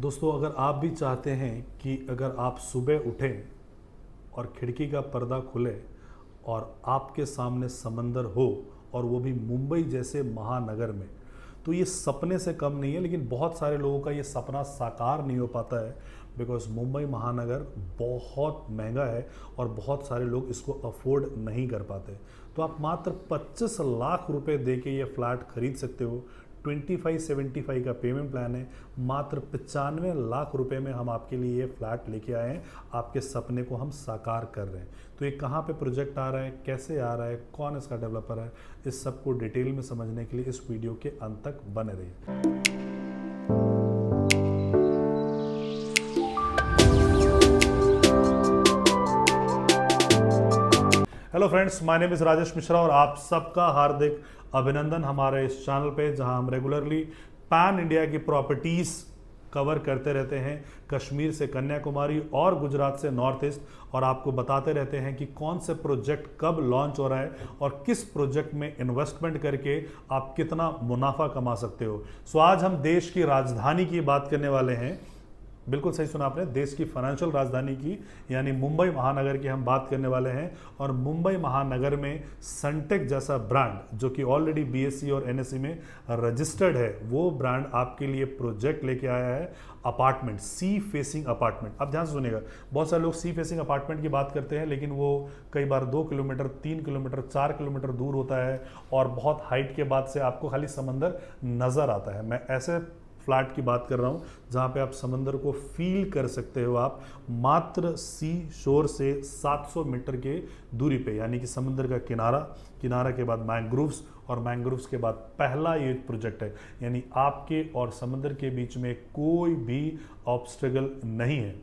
दोस्तों, अगर आप भी चाहते हैं कि अगर आप सुबह उठें और खिड़की का पर्दा खुले और आपके सामने समंदर हो और वो भी मुंबई जैसे महानगर में, तो ये सपने से कम नहीं है। लेकिन बहुत सारे लोगों का ये सपना साकार नहीं हो पाता है बिकॉज मुंबई महानगर बहुत महंगा है और बहुत सारे लोग इसको अफोर्ड नहीं कर पाते। तो आप मात्र 25 लाख रुपए दे के ये फ्लैट खरीद सकते हो। 2575 का पेमेंट प्लान है। मात्र 95 लाख रुपए में हम आपके लिए ये फ्लैट लेके आए हैं। आपके सपने को हम साकार कर रहे हैं। तो ये कहाँ पे प्रोजेक्ट आ रहा है, कैसे आ रहा है, कौन इसका डेवलपर है, इस सब को डिटेल में समझने के लिए इस वीडियो के अंत तक बने रहिए। Hello friends, my name is Rajesh Mishra और आप सबका हार्दिक अभिनंदन हमारे इस चैनल पे, जहां हम रेगुलरली पैन इंडिया की प्रॉपर्टीज़ कवर करते रहते हैं। कश्मीर से कन्याकुमारी और गुजरात से नॉर्थ ईस्ट, और आपको बताते रहते हैं कि कौन से प्रोजेक्ट कब लॉन्च हो रहा है और किस प्रोजेक्ट में इन्वेस्टमेंट करके आप कितना मुनाफा कमा सकते हो। सो आज हम देश की राजधानी की बात करने वाले हैं। बिल्कुल सही सुना आपने, देश की फाइनेंशियल राजधानी की यानी मुंबई महानगर की हम बात करने वाले हैं। और मुंबई महानगर में सनटेक जैसा ब्रांड, जो कि ऑलरेडी बीएसई और एनएसई में रजिस्टर्ड है, वो ब्रांड आपके लिए प्रोजेक्ट लेके आया है। Apartment, sea facing apartment. अब ध्यान से सुनिएगा, बहुत सारे लोग सी फेसिंग अपार्टमेंट की बात करते हैं लेकिन वो कई बार 2 किलोमीटर, 3 किलोमीटर, 4 किलोमीटर दूर होता है और बहुत हाइट के बाद से आपको खाली समंदर नज़र आता है। मैं ऐसे फ्लैट की बात कर रहा हूँ जहाँ पे आप समंदर को फील कर सकते हो। आप मात्र सी शोर से 700 मीटर के दूरी पे, यानी कि समंदर का किनारा, किनारा के बाद मैंग्रोव्स और मैंग्रोव्स के बाद पहला ये प्रोजेक्ट है। यानी आपके और समंदर के बीच में कोई भी ऑब्स्टेकल नहीं है।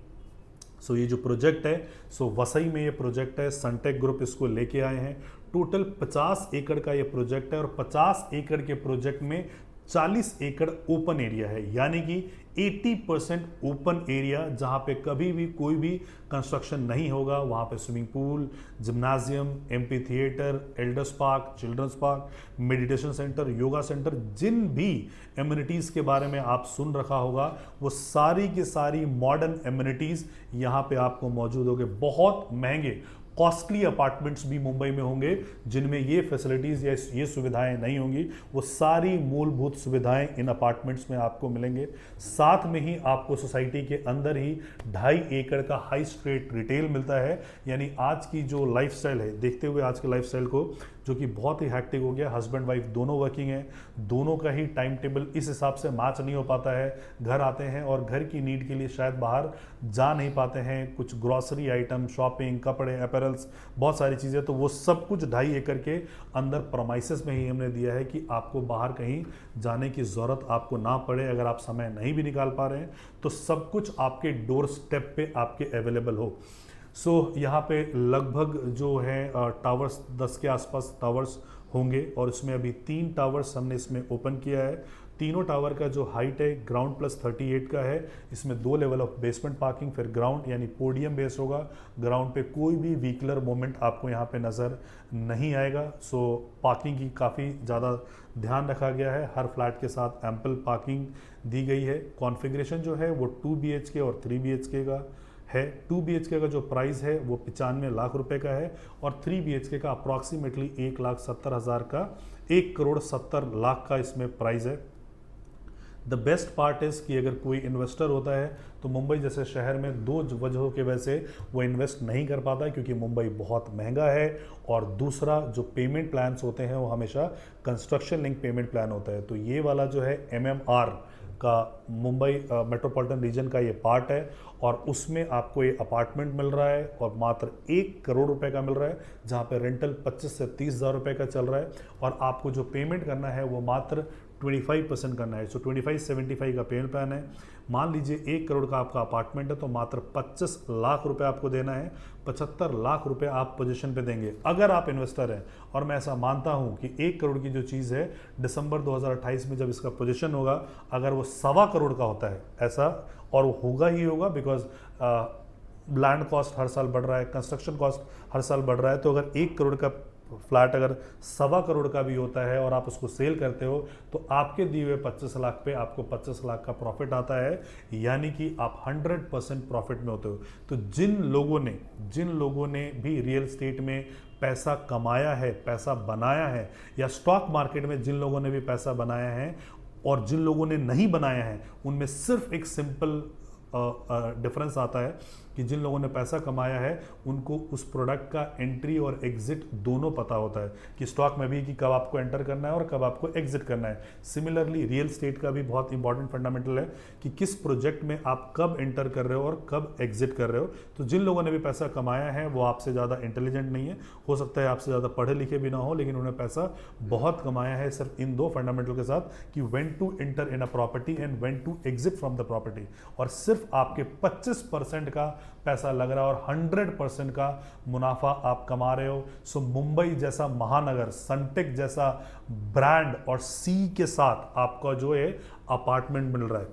सो ये जो प्रोजेक्ट है, वसई में ये प्रोजेक्ट है। सनटेक ग्रुप इसको लेके आए हैं। टोटल 50 एकड़ का ये प्रोजेक्ट है और 50 एकड़ के प्रोजेक्ट में 40 एकड़ ओपन एरिया है, यानी कि 80% ओपन एरिया, जहां पे कभी भी कोई भी कंस्ट्रक्शन नहीं होगा। वहां पे swimming pool, gymnasium, amphitheatre, elders park, children's park, meditation centre, yoga centre, जिन भी एम्यूनिटीज़ के बारे में आप सुन रखा होगा, वो सारी की सारी मॉडर्न एम्यूनिटीज़ यहाँ पे आपको मौजूद होंगे। बहुत महंगे कॉस्टली अपार्टमेंट्स भी मुंबई में होंगे जिनमें ये फैसिलिटीज़ या ये सुविधाएं नहीं होंगी। वो सारी मूलभूत सुविधाएं इन अपार्टमेंट्स में आपको मिलेंगे। साथ में ही आपको सोसाइटी के अंदर ही 2.5 एकड़ का हाई स्ट्रीट रिटेल मिलता है। यानी आज की जो लाइफस्टाइल है, देखते हुए आज के लाइफस्टाइल को, जो कि बहुत ही हैक्टिक हो गया, हस्बैंड वाइफ दोनों वर्किंग हैं, दोनों का ही टाइम टेबल इस हिसाब से मैच नहीं हो पाता है। घर आते हैं और घर की नीड के लिए शायद बाहर जा नहीं पाते हैं, कुछ ग्रॉसरी आइटम, शॉपिंग, कपड़े, अपैरल्स, बहुत सारी चीज़ें, तो वो सब कुछ 2.5 एकड़ के अंदर प्रोमाइसेस में ही हमने दिया है कि आपको बाहर कहीं जाने की ज़रूरत आपको ना पड़े। अगर आप समय नहीं भी निकाल पा रहे हैं तो सब कुछ आपके डोर स्टेप पे आपके अवेलेबल हो। यहाँ पे लगभग जो है टावर्स 10 के आसपास टावर्स होंगे और इसमें अभी 3 टावर्स हमने इसमें ओपन किया है। तीनों टावर का जो हाइट है ग्राउंड प्लस 38 का है। इसमें 2 लेवल ऑफ बेसमेंट पार्किंग, फिर ग्राउंड यानी पोडियम बेस होगा। ग्राउंड पे कोई भी व्हीकलर मूवमेंट आपको यहाँ पे नज़र नहीं आएगा। पार्किंग की काफ़ी ज़्यादा ध्यान रखा गया है। हर फ्लैट के साथ एम्पल पार्किंग दी गई है। कॉन्फ़िगरेशन जो है वो 2 BHK और 3 BHK का है। 2 BHK का जो प्राइस है वो 95 लाख रुपए का है और 3 BHK का अप्रॉक्सीमेटली 1,70,000 का, 1,70,00,000 का इसमें प्राइस है। द बेस्ट पार्ट इज़ कि अगर कोई इन्वेस्टर होता है तो मुंबई जैसे शहर में 2 वजहों की वजह से वो इन्वेस्ट नहीं कर पाता है, क्योंकि मुंबई बहुत महंगा है और दूसरा जो पेमेंट प्लान्स होते हैं वो हमेशा कंस्ट्रक्शन लिंक पेमेंट प्लान होता है। तो ये वाला जो है MMR का मुंबई मेट्रोपॉलिटन रीजन का ये पार्ट है और उसमें आपको ये अपार्टमेंट मिल रहा है और मात्र 1 करोड़ रुपए का मिल रहा है, जहाँ पे रेंटल 25 से 30 हज़ार रुपये का चल रहा है और आपको जो पेमेंट करना है वो मात्र 25% करना है। 2575 का पेमेंट प्लान है। मान लीजिए 1 करोड़ का आपका अपार्टमेंट है तो मात्र 25 लाख रुपए आपको देना है। 75 लाख रुपए आप पोजीशन पे देंगे अगर आप इन्वेस्टर हैं। और मैं ऐसा मानता हूं कि 1 करोड़ की जो चीज़ है, दिसंबर 2028 में जब इसका पोजीशन होगा, अगर वो 1.25 करोड़ का होता है ऐसा, और वो होगा ही होगा बिकॉज लैंड कॉस्ट हर साल बढ़ रहा है, कंस्ट्रक्शन कॉस्ट हर साल बढ़ रहा है, तो अगर 1 करोड़ का फ्लैट अगर 1.25 करोड़ का भी होता है और आप उसको सेल करते हो तो आपके दिए हुए 25 लाख पे आपको 25 लाख का प्रॉफिट आता है, यानी कि आप 100% प्रॉफिट में होते हो। तो जिन लोगों ने भी रियल एस्टेट में पैसा कमाया है, पैसा बनाया है, या स्टॉक मार्केट में जिन लोगों ने भी पैसा बनाया है और जिन लोगों ने नहीं बनाया है, उनमें सिर्फ एक सिंपल डिफरेंस आता है कि जिन लोगों ने पैसा कमाया है उनको उस प्रोडक्ट का एंट्री और एग्जिट दोनों पता होता है कि स्टॉक में भी कि कब आपको एंटर करना है और कब आपको एग्जिट करना है। सिमिलरली रियल एस्टेट का भी बहुत इंपॉर्टेंट फंडामेंटल है कि किस प्रोजेक्ट में आप कब एंटर कर रहे हो और कब एग्जिट कर रहे हो। तो जिन लोगों ने भी पैसा कमाया है वो आपसे ज़्यादा इंटेलिजेंट नहीं है, हो सकता है आपसे ज़्यादा पढ़े लिखे भी ना हो, लेकिन उन्होंने पैसा बहुत कमाया है सिर्फ इन 2 फंडामेंटल के साथ कि when to enter in a property and when to exit from the property. और सिर्फ आपके 25% का पैसा लग रहा है और 100% का मुनाफा आप कमा रहे हो। सो मुंबई जैसा महानगर, सनटेक जैसा ब्रांड और सी के साथ आपका जो है अपार्टमेंट मिल रहा है,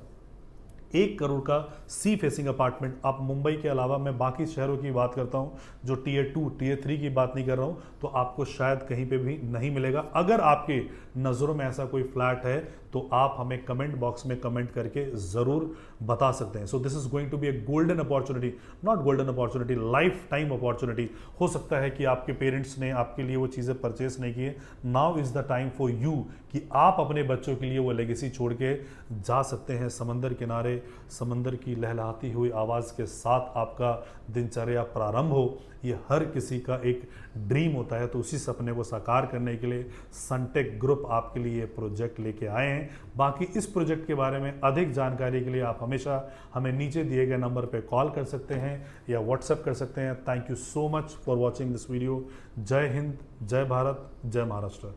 1 करोड़ का सी फेसिंग अपार्टमेंट। आप मुंबई के अलावा मैं बाकी शहरों की बात करता हूं, जो टियर 2 टियर 3 की बात नहीं कर रहा हूं, तो आपको शायद कहीं पे भी नहीं मिलेगा। अगर आपके नज़रों में ऐसा कोई फ्लैट है तो आप हमें कमेंट बॉक्स में कमेंट करके ज़रूर बता सकते हैं। So this is going to be a golden opportunity, not golden opportunity, life time opportunity. हो सकता है कि आपके पेरेंट्स ने आपके लिए वो चीज़ें परचेस नहीं की है, now is the time for you कि आप अपने बच्चों के लिए वो लेगेसी छोड़ के जा सकते हैं समंदर किनारे, समंदर की लहलहाती हुई आवाज़ के साथ आपका दिनचर्या प्रारंभ हो। ये हर किसी का एक ड्रीम होता है, तो उसी सपने को साकार करने के लिए सनटेक ग्रुप आपके लिए प्रोजेक्ट लेके आए हैं। बाकी इस प्रोजेक्ट के बारे में अधिक जानकारी के लिए आप हमेशा हमें नीचे दिए गए नंबर पे कॉल कर सकते हैं या व्हाट्सएप कर सकते हैं। Thank you so much for watching this video. जय हिंद, जय भारत, जय महाराष्ट्र।